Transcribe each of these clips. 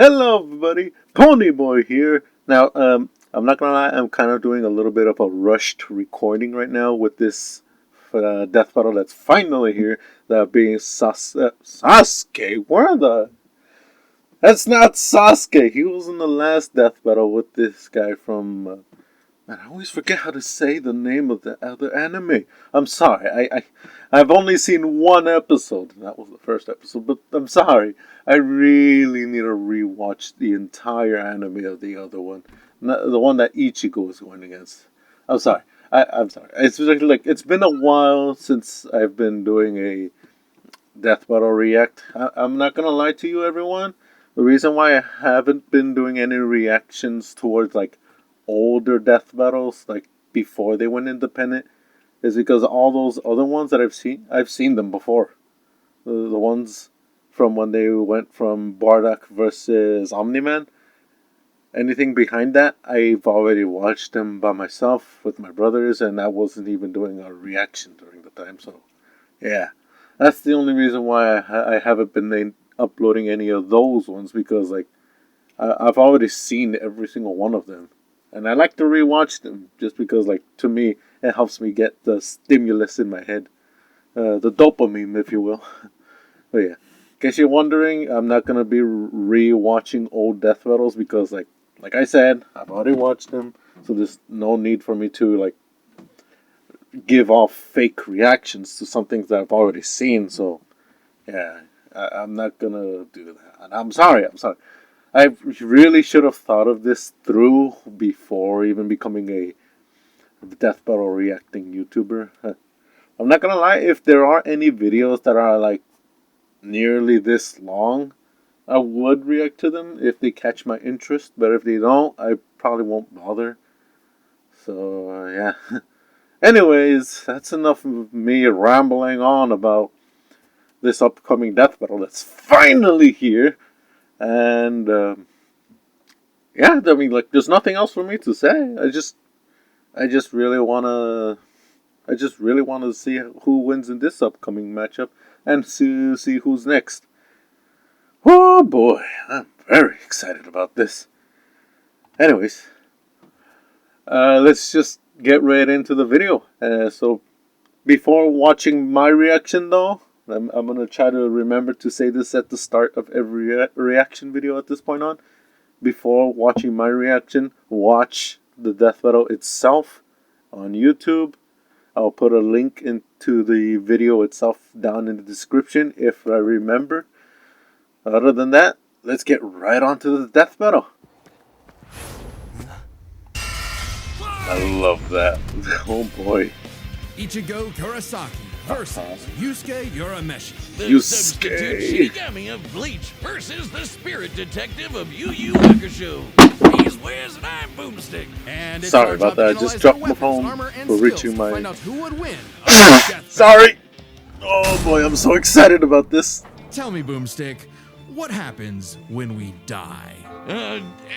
Hello, everybody. Pony Boy here. Now, I'm not gonna lie. I'm kind of doing a little bit of a rushed recording right now with this death battle that's finally here. That being Sasuke. Where the? That's not Sasuke. He was in the last death battle with this guy from. Man, I always forget how to say the name of the other anime. I'm sorry. I've only seen one episode. And that was the first episode. But I'm sorry. I really need to rewatch the entire anime of the other one. The one that Ichigo was going against. I'm sorry. I'm sorry. It's like it's been a while since I've been doing a death battle react. I'm not gonna lie to you, everyone. The reason why I haven't been doing any reactions towards like older death battles, like before they went independent, is because all those other ones that I've seen them before. The ones from when they went from Bardock versus Omni-Man. Anything behind that, I've already watched them by myself with my brothers, and I wasn't even doing a reaction during the time. So, yeah, that's the only reason why I haven't been uploading any of those ones, because like I've already seen every single one of them. And I like to rewatch them just because, like, to me, it helps me get the stimulus in my head. The dopamine, if you will. But yeah, in case you're wondering, I'm not going to be rewatching old death battles because, like I said, I've already watched them. So there's no need for me to, like, give off fake reactions to some things that I've already seen. So, yeah, I'm not going to do that. And I'm sorry. I really should have thought of this through before even becoming a death battle reacting YouTuber. I'm not gonna lie, if there are any videos that are like nearly this long, I would react to them if they catch my interest. But if they don't, I probably won't bother. So, yeah. Anyways, that's enough of me rambling on about this upcoming death battle that's finally here. And yeah, I mean, like, there's nothing else for me to say. I just really wanna see who wins in this upcoming matchup and see who's next. Oh boy, I'm very excited about this. Anyways, let's just get right into the video. So before watching my reaction, though. I'm going to try to remember to say this at the start of every reaction video at this point on. Before watching my reaction, watch the death battle itself on YouTube. I'll put a link into the video itself down in the description if I remember. Other than that, let's get right on to the death battle. I love that. Oh boy. Ichigo Kurosaki versus Yusuke Urameshi. The substitute Shinigami of Bleach versus the spirit detective of Yu Yu Hakusho. He's Wiz and I'm Boomstick. And it's sorry about that. I just dropped my phone for reaching my. Find out who would win. Sorry. Oh boy, I'm so excited about this. Tell me, Boomstick, what happens when we die?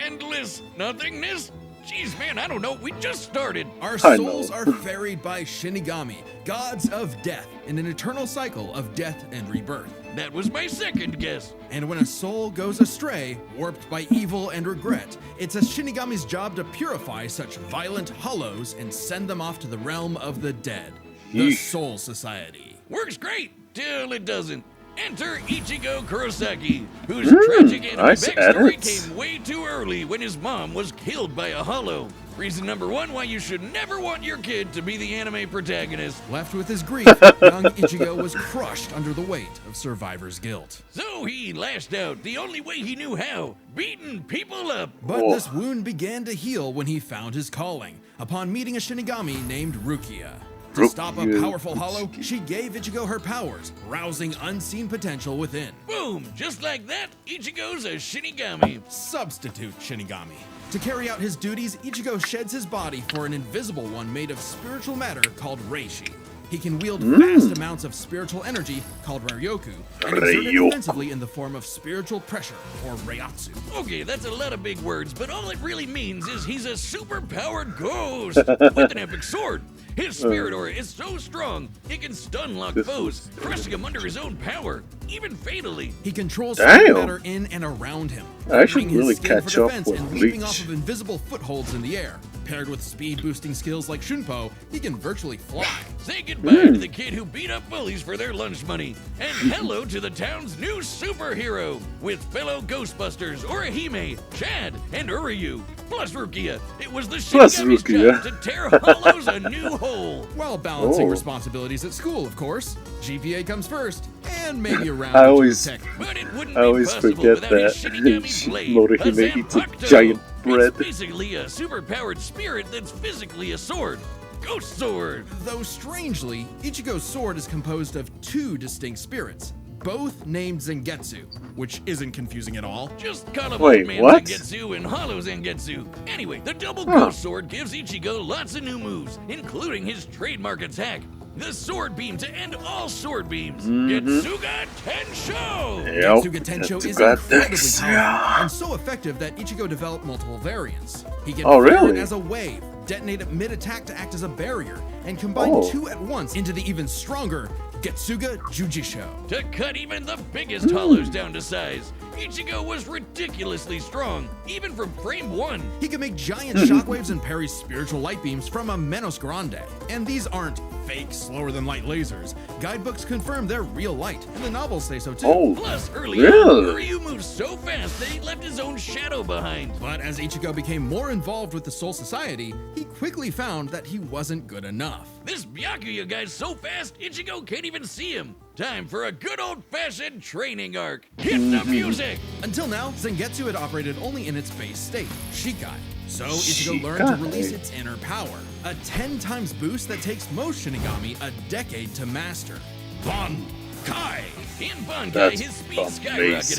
Endless nothingness? Jeez, man, I don't know. We just started. Our souls are ferried by Shinigami, gods of death, in an eternal cycle of death and rebirth. That was my second guess. And when a soul goes astray, warped by evil and regret, it's a Shinigami's job to purify such violent hollows and send them off to the realm of the dead, the Soul Society. Works great, till it doesn't. Enter Ichigo Kurosaki, whose tragic anime backstory came way too early when his mom was killed by a hollow. Reason number one why you should never want your kid to be the anime protagonist. Left with his grief, young Ichigo was crushed under the weight of survivor's guilt. So he lashed out the only way he knew how, beating people up. But this wound began to heal when he found his calling, upon meeting a Shinigami named Rukia. To stop a powerful hollow, she gave Ichigo her powers, rousing unseen potential within. Boom! Just like that, Ichigo's a Shinigami. Substitute Shinigami. To carry out his duties, Ichigo sheds his body for an invisible one made of spiritual matter called Reishi. He can wield vast amounts of spiritual energy called Ryoku and exert it defensively in the form of spiritual pressure, or Reiatsu. Okay, that's a lot of big words, but all it really means is he's a super-powered ghost with an epic sword. His spirit aura is so strong, it can stun lock foes, crushing him under his own power, even fatally. He controls spirit matter in and around him, I should his really skin catch for up defense with and leaping Bleach. off of invisible footholds in the air. Paired with speed-boosting skills like Shunpo, he can virtually fly. Say goodbye to the kid who beat up bullies for their lunch money, and hello to the town's new superhero, with fellow Ghostbusters, Orihime, Chad, and Uryu, plus Rukia. It was the Shinigami's job to tear Hollows a new hole. While balancing responsibilities at school, of course. GPA comes first, and maybe a round I or two always- of tech. But it wouldn't I be always possible forget without that. his Shinigami blade, Morihime a eats a Zanpakuto. giant bread. It's basically a superpowered spirit that's physically a sword. Ghost Sword! Though strangely, Ichigo's sword is composed of two distinct spirits, both named Zangetsu, which isn't confusing at all. Just call him Wait, Old Man what? Zangetsu and Hollow Zangetsu. Anyway, the double Ghost Sword gives Ichigo lots of new moves, including his trademark attack, the Sword Beam to end all Sword Beams. Getsuga Tensho! Yep. Getsuga Tensho is Getsuga incredibly Tensho. powerful and so effective that Ichigo developed multiple variants. He can Oh, fire it really? as a wave, detonate at mid-attack to act as a barrier, and combine Oh. two at once into the even stronger Getsuga Jujisho. To cut even the biggest hollows down to size, Ichigo was ridiculously strong, even from frame 1. He can make giant shockwaves and parry spiritual light beams from a Menos Grande. And these aren't fake, slower-than-light lasers. Guidebooks confirm they're real light, and the novels say so too. Oh, Plus, early really? on, Ryu moved so fast that he left his own shadow behind. But as Ichigo became more involved with the Soul Society, he quickly found that he wasn't good enough. This Byakuya guy's so fast, Ichigo can't even see him. Time for a good old-fashioned training arc. Hit the music! Until now, Zangetsu had operated only in its base state, Shikai. So Ichigo learned to Shikai. release its inner power, a 10 times boost that takes most Shinigami a decade to master. Bankai! In Bankai, That's his speed amazing.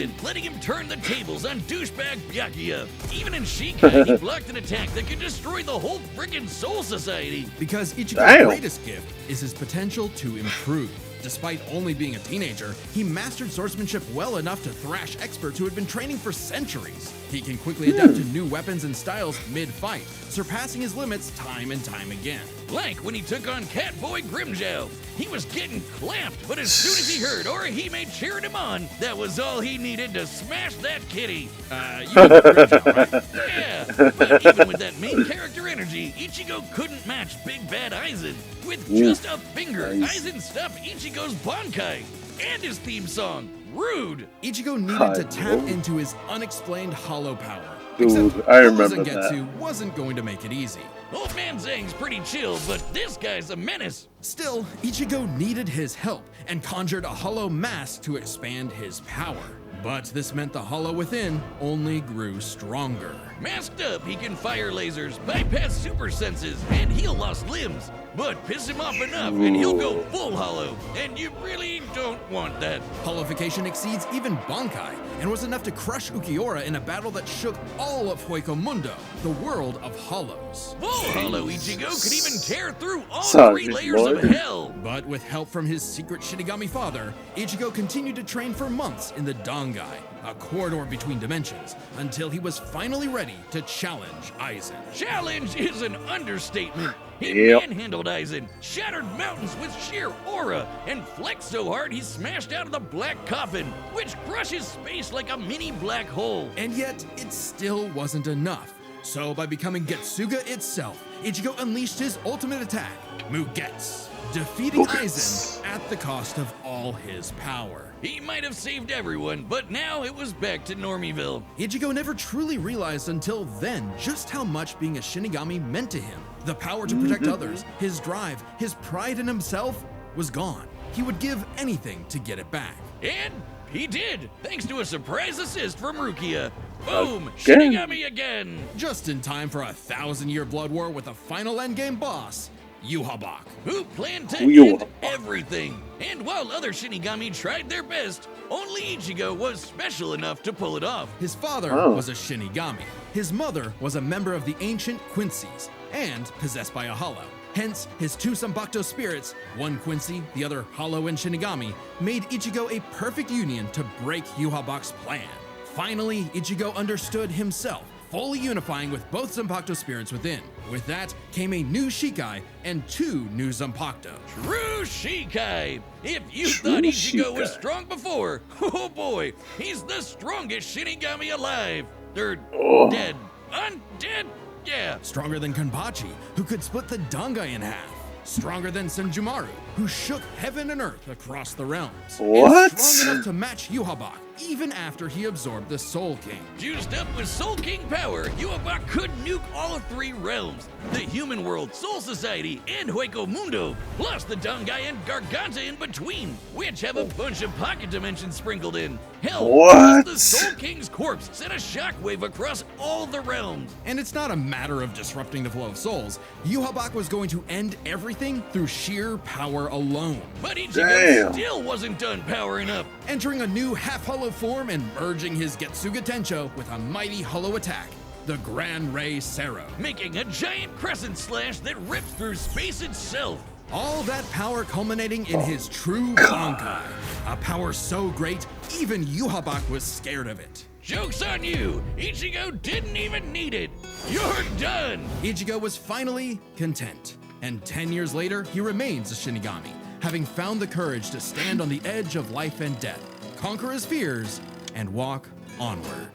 skyrocketed, letting him turn the tables on douchebag Byakuya. Even in Shikai, he blocked an attack that could destroy the whole frickin' Soul Society. Because Ichigo's Damn. greatest gift is his potential to improve. Despite only being a teenager, he mastered swordsmanship well enough to thrash experts who had been training for centuries. He can quickly adapt to new weapons and styles mid-fight, surpassing his limits time and time again. Like when he took on Catboy Grimjow. He was getting clamped, but as soon as he heard Orihime cheering him on, that was all he needed to smash that kitty. You know Grimjow, right? Yeah, but even with that main character energy, Ichigo couldn't match Big Bad Aizen. With just a finger, nice. Aizen stuffed Ichigo's Bankai and his theme song, Rude. Ichigo needed to I tap know. into his unexplained hollow power. Dude, Except I Hollow remember Zangetsu wasn't going to make it easy. Old Man Zang's pretty chill, but this guy's a menace. Still, Ichigo needed his help and conjured a hollow mask to expand his power. But this meant the hollow within only grew stronger. Masked up, he can fire lasers, bypass super senses, and heal lost limbs. But piss him off enough, and he'll go full hollow. And you really don't want that. Hollowification exceeds even Bankai, and was enough to crush Ukiura in a battle that shook all of Hueco Mundo, the world of hollows. Full hollow Ichigo could even tear through all Sorry, 3 layers Lord. of hell. But with help from his secret Shinigami father, Ichigo continued to train for months in the Dangai, a corridor between dimensions, until he was finally ready to challenge Aizen. Challenge is an understatement. He Yep. manhandled Aizen, shattered mountains with sheer aura, and flexed so hard he smashed out of the black coffin, which crushes space like a mini black hole. And yet, it still wasn't enough. So by becoming Getsuga itself, Ichigo unleashed his ultimate attack, Mugetsu, defeating Aizen at the cost of all his power. He might have saved everyone, but now it was back to Normieville. Ichigo never truly realized until then just how much being a Shinigami meant to him. The power to protect others, his drive, his pride in himself was gone. He would give anything to get it back. And he did, thanks to a surprise assist from Rukia. Boom! Again. Shinigami again! Just in time for a 1,000-year blood war with the final endgame boss, Yuhabak. Who planned to Yuhabak. end everything. And while other Shinigami tried their best, only Ichigo was special enough to pull it off. His father Oh. was a Shinigami. His mother was a member of the ancient Quincy's and possessed by a hollow. Hence, his two Sanbakuto spirits, one Quincy, the other hollow and Shinigami, made Ichigo a perfect union to break Yuhabak's plan. Finally, Ichigo understood himself, fully unifying with both Zanpakuto spirits within. With that came a new Shikai and 2 new Zanpakuto. True Shikai! If you True thought Ichigo was Shikai. strong before, oh boy, he's the strongest Shinigami alive. They're Oh. dead. Undead? Yeah. Stronger than Kanbachi, who could split the Dangai in half. Stronger than Senjumaru, who shook heaven and earth across the realms. What? And strong enough to match Yuhabak, even after he absorbed the Soul King. Juiced up with Soul King power, Yuhabak could nuke all 3 realms. The human world, Soul Society, and Hueco Mundo, plus the Dangai and Garganta in between, which have a bunch of pocket dimensions sprinkled in. Hell, What? just the Soul King's corpse sent a shockwave across all the realms. And it's not a matter of disrupting the flow of souls. Yuhabak was going to end everything through sheer power alone. But Ichigo Damn. still wasn't done powering up. Entering a new half-hollow form and merging his Getsuga Tencho with a mighty hollow attack, the Gran Rey Sero. Making a giant crescent slash that rips through space itself. All that power culminating in his true Bankai. A power so great, even Yuhabak was scared of it. Joke's on you! Ichigo didn't even need it! You're done! Ichigo was finally content. And 10 years later, he remains a Shinigami, having found the courage to stand on the edge of life and death, conquer his fears, and walk onward.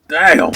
Damn.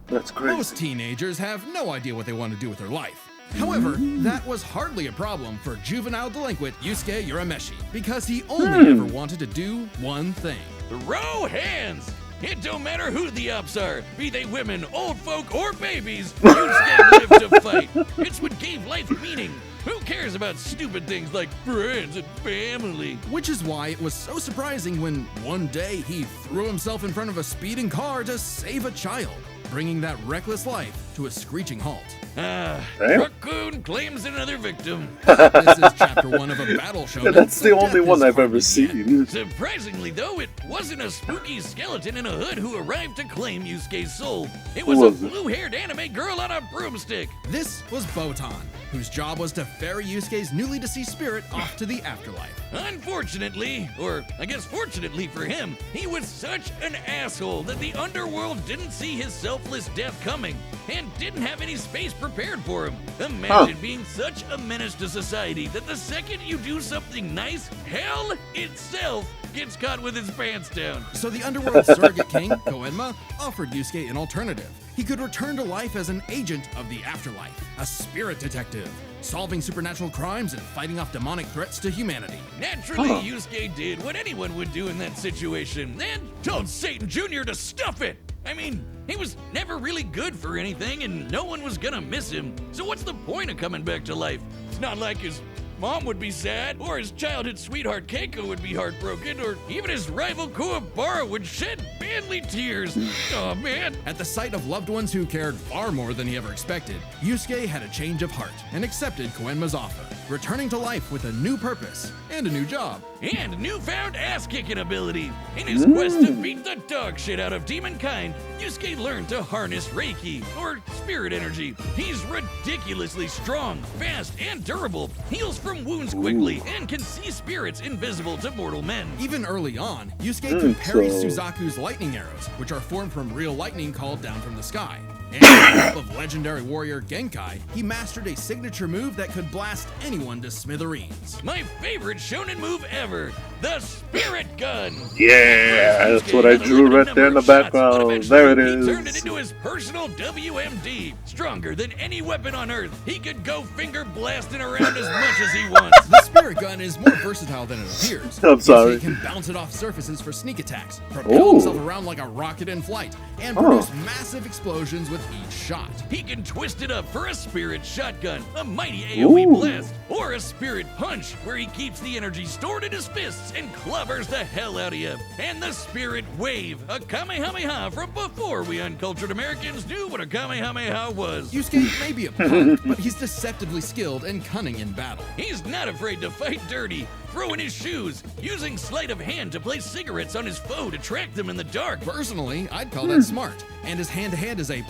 That's crazy. Most teenagers have no idea what they want to do with their life. However, that was hardly a problem for juvenile delinquent Yusuke Urameshi, because he only ever wanted to do one thing. Throw hands! It don't matter who the ops are, be they women, old folk, or babies, Yusuke lived to fight. It's what gave life meaning. Who cares about stupid things like friends and family? Which is why it was so surprising when one day he threw himself in front of a speeding car to save a child, bringing that reckless life to a screeching halt. Damn. Raccoon claims another victim. This is chapter 1 of a battle show. That's the only death one is I've hardly ever the seen. end. Surprisingly, though, it wasn't a spooky skeleton in a hood who arrived to claim Yusuke's soul. It Who was was a it? blue-haired anime girl on a broomstick. This was Botan, whose job was to ferry Yusuke's newly deceased spirit off to the afterlife. Unfortunately, or I guess fortunately for him, he was such an asshole that the underworld didn't see his selfless death coming and didn't have any space prepared for him. Imagine being such a menace to society that the second you do something nice, hell itself gets caught with his pants down. So the underworld surrogate king, Koenma, offered Yusuke an alternative. He could return to life as an agent of the afterlife, a spirit detective, solving supernatural crimes and fighting off demonic threats to humanity. Naturally, Yusuke did what anyone would do in that situation and told Satan Jr. to stuff it. I mean, he was never really good for anything and no one was gonna miss him. So what's the point of coming back to life? It's not like his mom would be sad, or his childhood sweetheart Keiko would be heartbroken, or even his rival Kuwabara would shed manly tears. Oh man. At the sight of loved ones who cared far more than he ever expected, Yusuke had a change of heart and accepted Koenma's offer, returning to life with a new purpose and a new job. And newfound ass-kicking ability. In his quest to beat the dog shit out of demon kind, Yusuke learned to harness Reiki, or spirit energy. He's ridiculously strong, fast, and durable, heals from wounds quickly, and can see spirits invisible to mortal men. Even early on, Yusuke could parry so- Suzaku's lightning arrows, which are formed from real lightning called down from the sky. And with the help of legendary warrior Genkai, he mastered a signature move that could blast anyone to smithereens. My favorite shonen move ever, the Spirit Gun. Yeah, that's Yusuke what I had a drew limited right number there in the of shots, but background. eventually There it He turned it is. into his personal WMD. Stronger than any weapon on Earth. He could go finger blasting around as much as he wants. The spirit gun is more versatile than it appears. I'm sorry. Yusuke can bounce it off surfaces for sneak attacks, propel himself around like a rocket in flight, and produce massive explosions with each shot. He can twist it up for a Spirit Shotgun, a mighty AoE blast, or a Spirit Punch, where he keeps the energy stored in his fists and clobbers the hell out of you. And the Spirit Wave, a Kamehameha from before we uncultured Americans knew what a Kamehameha was. Yusuke may be a punk, but he's deceptively skilled and cunning in battle. He's not afraid to fight dirty. throwing his shoes, using sleight of hand to place cigarettes on his foe to track them in the dark. Personally, I'd call that smart. And his hand-to-hand is A+.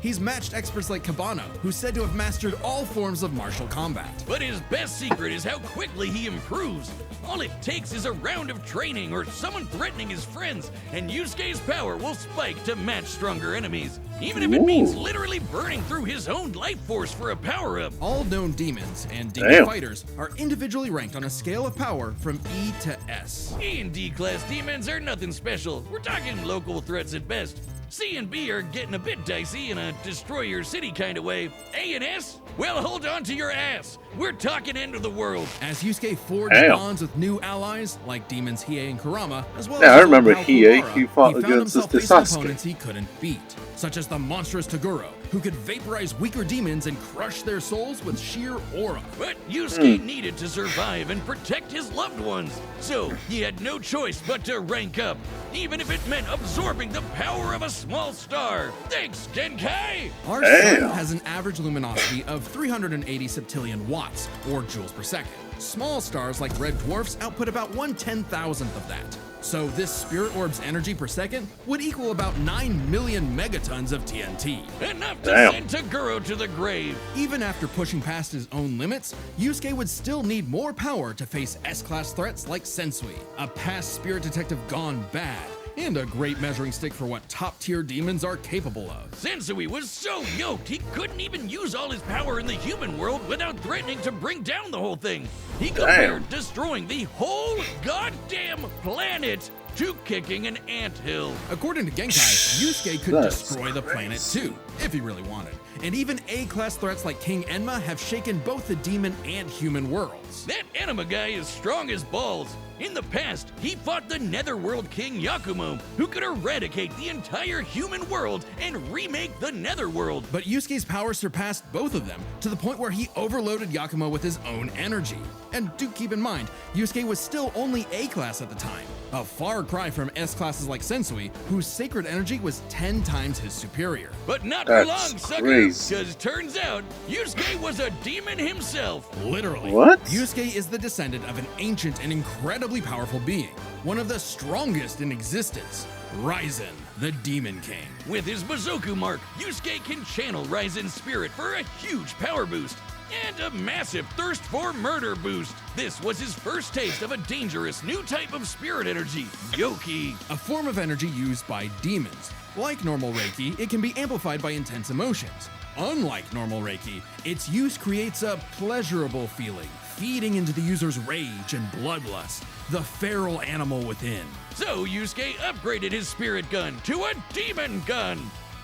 He's matched experts like Cabano, who's said to have mastered all forms of martial combat. But his best secret is how quickly he improves. All it takes is a round of training or someone threatening his friends, and Yusuke's power will spike to match stronger enemies, even if it means literally burning through his own life force for a power-up. All known demons and demon fighters are individually ranked on a scale of power from E to S. E and D class demons are nothing special. We're talking local threats at best. C and B are getting a bit dicey in a destroy your city kind of way. A and S? Well, hold on to your ass. We're talking end of the world. As Yusuke forged bonds with new allies like demons Hiei and Kurama, as well as I remember Hiei. He fought found against himself the facing Sasuke. opponents he couldn't beat, such as the monstrous Toguro, who could vaporize weaker demons and crush their souls with sheer aura. But Yusuke needed to survive and protect his loved ones, so he had no choice but to rank up, even if it meant absorbing the power of a small star. Thanks, Genkai! Our sun has an average luminosity of 380 septillion watts, or joules per second. Small stars like red dwarfs output about 1/10,000th of that. So this spirit orb's energy per second would equal about 9 million megatons of TNT. Enough to send Toguro to the grave. Even after pushing past his own limits, Yusuke would still need more power to face S-class threats like Sensui, a past spirit detective gone bad, and a great measuring stick for what top-tier demons are capable of. Sensui was so yoked he couldn't even use all his power in the human world without threatening to bring down the whole thing. He compared destroying the whole goddamn planet to kicking an anthill. According to Genkai, Yusuke could destroy the planet too, if he really wanted. And even A-class threats like King Enma have shaken both the demon and human worlds. That Enema guy is strong as balls. In the past, he fought the Netherworld King Yakumo, who could eradicate the entire human world and remake the Netherworld. But Yusuke's power surpassed both of them, to the point where he overloaded Yakumo with his own energy. And do keep in mind, Yusuke was still only A-class at the time, a far cry from S-classes like Sensui, whose sacred energy was 10 times his superior. But not for long, sucker, because turns out, Yusuke was a demon himself. Literally. What? Yusuke is the descendant of an ancient and incredibly powerful being, one of the strongest in existence, Ryzen, the Demon King. With his Bazoku mark, Yusuke can channel Ryzen's spirit for a huge power boost and a massive thirst for murder boost. This was his first taste of a dangerous new type of spirit energy, Yoki. A form of energy used by demons. Like normal Reiki, it can be amplified by intense emotions. Unlike normal Reiki, its use creates a pleasurable feeling, feeding into the user's rage and bloodlust, the feral animal within. So Yusuke upgraded his spirit gun to a demon gun.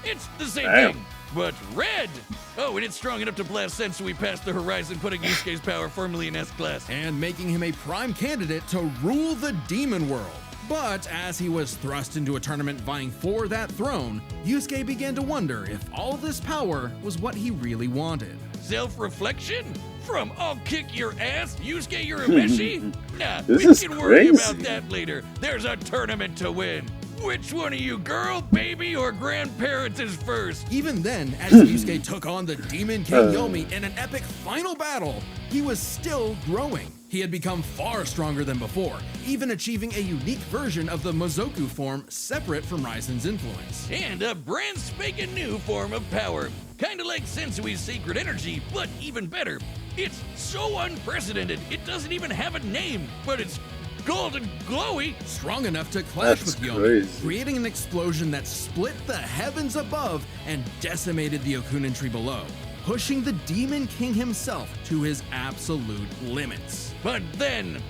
It's the same thing, but red. Oh, and it's strong enough to blast Sensui past the horizon, putting Yusuke's power firmly in S-class. And making him a prime candidate to rule the demon world. But as he was thrust into a tournament vying for that throne, Yusuke began to wonder if all this power was what he really wanted. Self-reflection? From I'll kick your ass, Yusuke Urameshi? Nah, This we is can worry crazy. about that later. There's a tournament to win. Which one of you, girl, baby, or grandparents is first? Even then, as Yusuke took on the Demon King Yomi in an epic final battle, he was still growing. He had become far stronger than before, even achieving a unique version of the Mozoku form separate from Ryzen's influence. And a brand spanking new form of power. Kinda like Sensui's sacred energy, but even better. It's so unprecedented, it doesn't even have a name, but it's golden glowy. Strong enough to clash That's with Yomi, crazy. creating an explosion that split the heavens above and decimated the Okunin tree below, pushing the Demon King himself to his absolute limits. But then,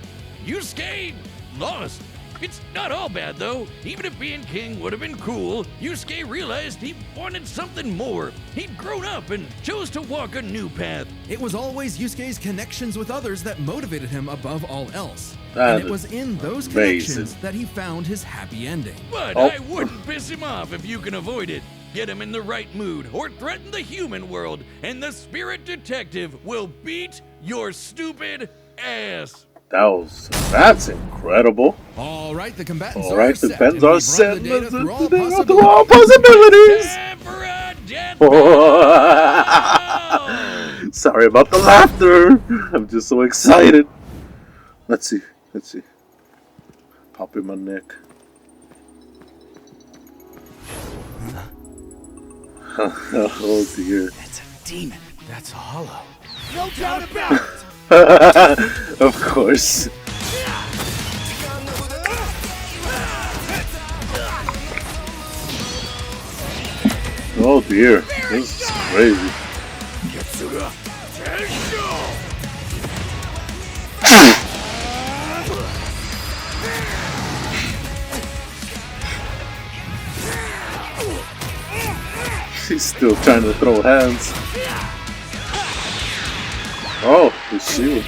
Yusuke lost. It's not all bad though. Even if being king would have been cool, Yusuke realized he wanted something more. He'd grown up and chose to walk a new path. It was always Yusuke's connections with others that motivated him above all else. That And it was in those amazing. connections that he found his happy ending. But Oh. I wouldn't piss him off if you can avoid it. Get him in the right mood or threaten the human world, and the spirit detective will beat your stupid ass. That's incredible. All right, the combatants All are right, set. the pens and are we've set. run the data through all Through all possibilities. possibilities. Time for a death battle! Sorry about the laughter. I'm just so excited. Let's see. Let's see. Pop in my neck. Oh dear. That's a demon. That's a hollow. No doubt about it. Of course. Oh dear. This is crazy. She's still trying to throw hands. Oh, the shield.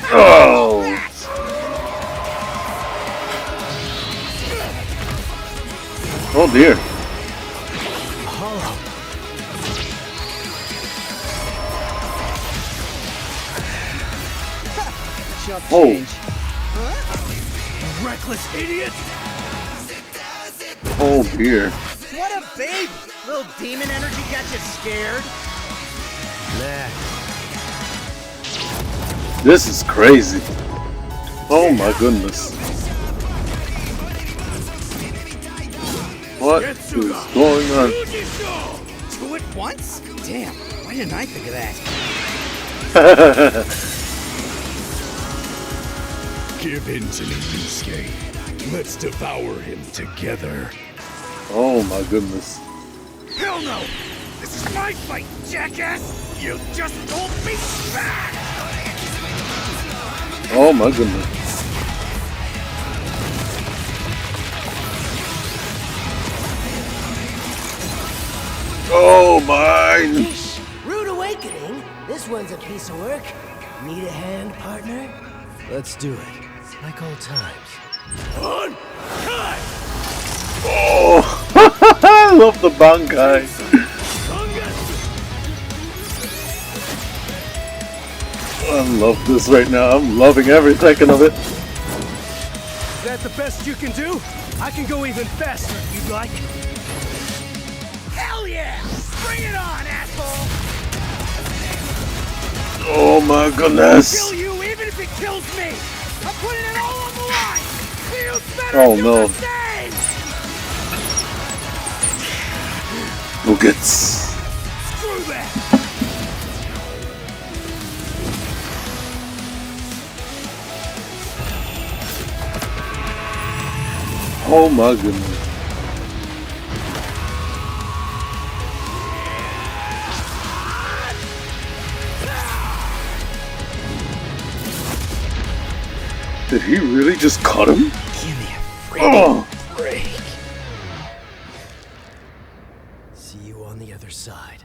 Oh! Oh dear. Oh. Reckless idiot. Oh dear. What a baby. Little demon energy got you scared. Nah. This is crazy. Oh my goodness. What is going on? Two at once? Damn, why didn't I think of that? Give in to me, Yusuke. Let's devour him together. Oh my goodness. Hell no! This is my fight, jackass! You just hold me back! Oh my goodness. Oh my. Rude awakening. This one's a piece of work. Need a hand, partner? Let's do it. Like old times. On cut! Oh, I love the bankai. I love this right now. I'm loving every second of it. Is that the best you can do? I can go even faster if you'd like. Hell yeah! Bring it on, asshole! Oh my goodness. Kill you even if it kills me! I'm putting it all on the line! You better Oh do no. the same! Nuggets. Screw that! Oh my goodness. Did he really just cut him? Give me a Oh! break. See you on the other side.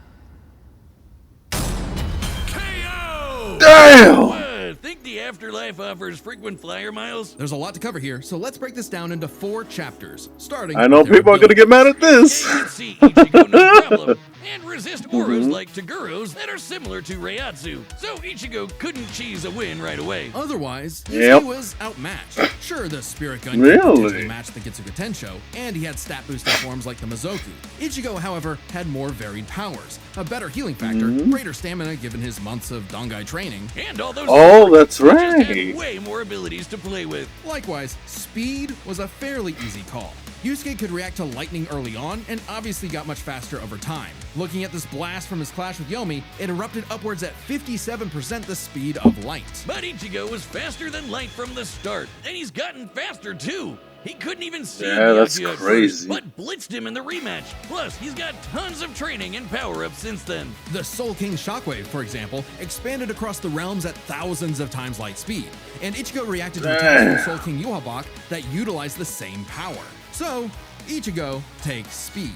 KO! Damn! Think the afterlife offers frequent flyer miles? There's a lot to cover here, so let's break this down into 4 chapters, starting I know with their people are gonna get mad at this. You can see Ichigo no problem, and resist auras like Taguro's that are similar to Reiatsu, so Ichigo couldn't cheese a win right away. Otherwise, Yep. Yusuke was outmatched. Sure, the Spirit Gun Really? could potentially match the Getsuga Tensho, and he had stat boosting forms like the Mizoku. Ichigo, however, had more varied powers, a better healing factor, greater stamina given his months of Dangai training. And all those Oh, that's just right. had way more abilities to play with. Likewise, speed was a fairly easy call. Yusuke could react to lightning early on, and obviously got much faster over time. Looking at this blast from his clash with Yomi, it erupted upwards at 57% the speed of light. But Ichigo was faster than light from the start, and he's gotten faster too. He couldn't even see Yeah, that's Miyagi at crazy. first, but blitzed him in the rematch. Plus, he's got tons of training and power-ups since then. The Soul King Shockwave, for example, expanded across the realms at thousands of times light speed, and Ichigo reacted to attacks from Soul King Yuhabak that utilized the same power. So, Ichigo takes speed.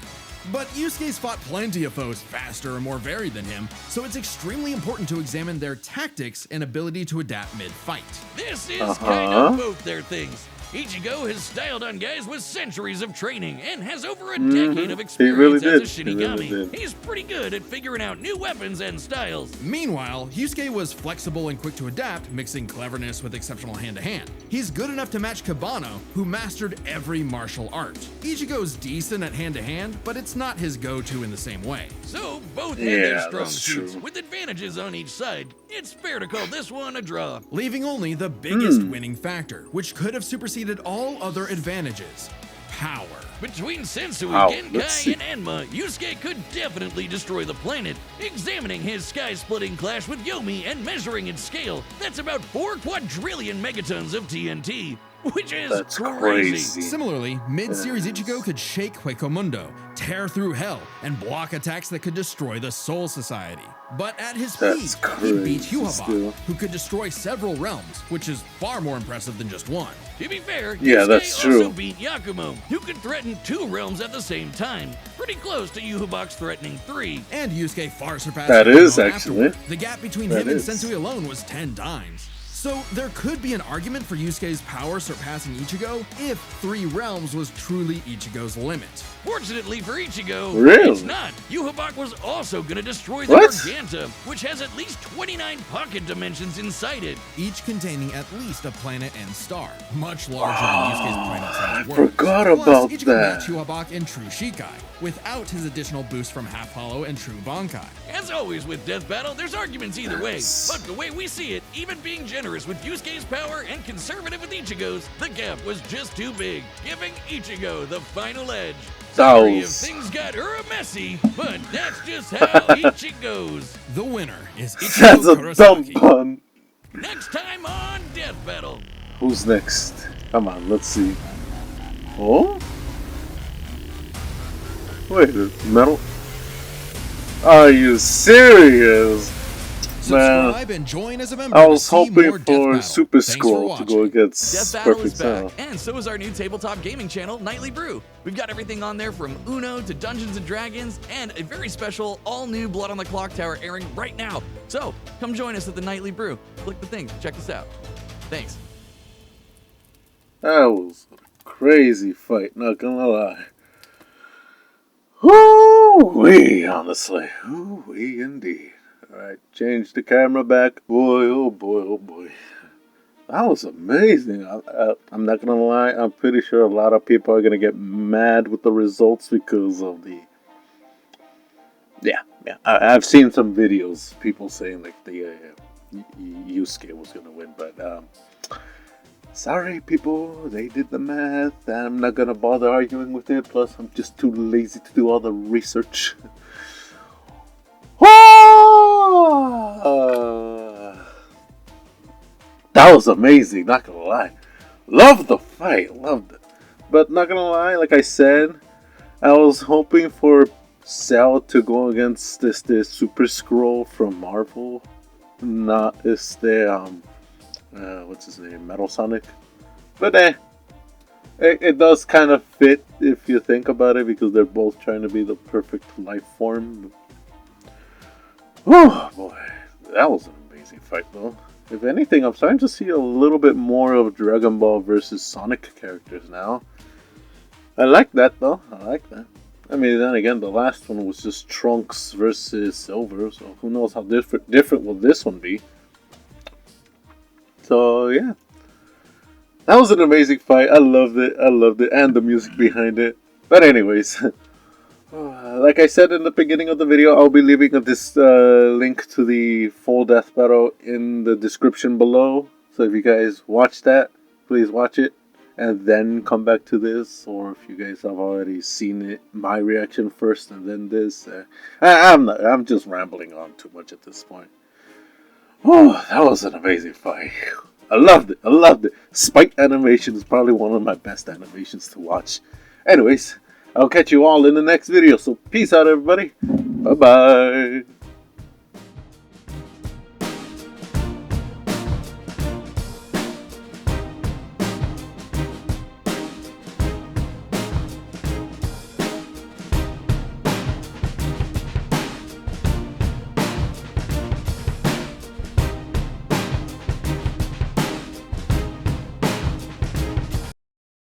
But Yusuke's fought plenty of foes faster and more varied than him, so it's extremely important to examine their tactics and ability to adapt mid-fight. This is kind of both their things. Ichigo has styled on guys with centuries of training and has over a decade of experience really as did. a He really Shinigami. did. He's pretty good at figuring out new weapons and styles. Meanwhile, Yusuke was flexible and quick to adapt, mixing cleverness with exceptional hand-to-hand. He's good enough to match Kabano, who mastered every martial art. Ichigo's decent at hand-to-hand, but it's not his go-to in the same way. So both had their Yeah, strong that's suits, true. with advantages on each side. It's fair to call this one a draw. Leaving only the biggest winning factor, which could have superseded all other advantages: power. Between Sensui, Wow, let's see. Genkai, and Enma, Yusuke could definitely destroy the planet. Examining his sky-splitting clash with Yomi and measuring its scale, that's about 4 quadrillion megatons of TNT, which is That's crazy. crazy. Similarly, mid-series Ichigo could shake Huecomundo, tear through hell, and block attacks that could destroy the Soul Society. But at his That's peak, he beat crazy Hyuga, still. who could destroy several realms, which is far more impressive than just one. To be fair, Yeah, Yusuke that's also true. beat Yakumo, who could threaten 2 realms at the same time. Pretty close to Yuhubak's threatening 3. And Yusuke far surpassed That Yakumo is, actually. afterward. The gap between That him is. and Sensui alone was 10 times. So there could be an argument for Yusuke's power surpassing Ichigo if 3 realms was truly Ichigo's limit. Fortunately for Ichigo, Really? it's not. Yuhubak was also going to destroy the What? Garganta, which has at least 29 pocket dimensions inside it. Each containing at least a planet and star, much larger than Yusuke's planet-sized I world. forgot Plus, about Ichigo that. matched Hyuga in True Shikai, without his additional boost from Half Hollow and True Bankai. As always with Death Battle, there's arguments either way. But the way we see it, even being generous with Yusuke's power and conservative with Ichigo's, the gap was just too big, giving Ichigo the final edge. Sorry if Those. things got messy, but that's just how Ichi goes. The winner is Ichigo That's a dumb Kurosaki. pun. Next time on Death Battle. Who's next? Come on, let's see. Oh? Wait, metal? Are you serious? Subscribe and join as a member I to was see more hoping Death for Battle. Super Thanks for Scroll to go watching. against Death Battle Perfect is back, Sound. and so is our new tabletop gaming channel, Nightly Brew. We've got everything on there from Uno to Dungeons & Dragons, and a very special all-new Blood on the Clock Tower airing right now. So, come join us at the Nightly Brew. Click the thing, check us out. Thanks. That was a crazy fight, not gonna lie. Woo-wee, honestly. Woo-wee indeed. Alright, change the camera back. Boy, oh boy, oh boy. That was amazing. I'm not gonna lie, I'm pretty sure a lot of people are gonna get mad with the results because of the... Yeah. I've seen some videos, people saying like the Yusuke was gonna win, but sorry people, they did the math, and I'm not gonna bother arguing with it, plus I'm just too lazy to do all the research. That was amazing, not gonna lie. Loved the fight, loved it. But not gonna lie, like I said, I was hoping for Cell to go against this Super Scroll from Marvel. Not this what's his name? Metal Sonic. But it does kind of fit if you think about it, because they're both trying to be the perfect life form. Oh boy, that was an amazing fight though. If anything, I'm starting to see a little bit more of Dragon Ball versus Sonic characters now. I like that though, I like that. I mean, then again, the last one was just Trunks versus Silver, so who knows how different will this one be. So yeah, that was an amazing fight. I loved it, and the music behind it. But anyways, like I said in the beginning of the video, I'll be leaving this link to the full Death Battle in the description below. So if you guys watch that, please watch it, and then come back to this. Or if you guys have already seen it, my reaction first and then this. I'm just rambling on too much at this point. Oh, that was an amazing fight. I loved it. Spike animation is probably one of my best animations to watch. Anyways, I'll catch you all in the next video. So peace out, everybody. Bye-bye.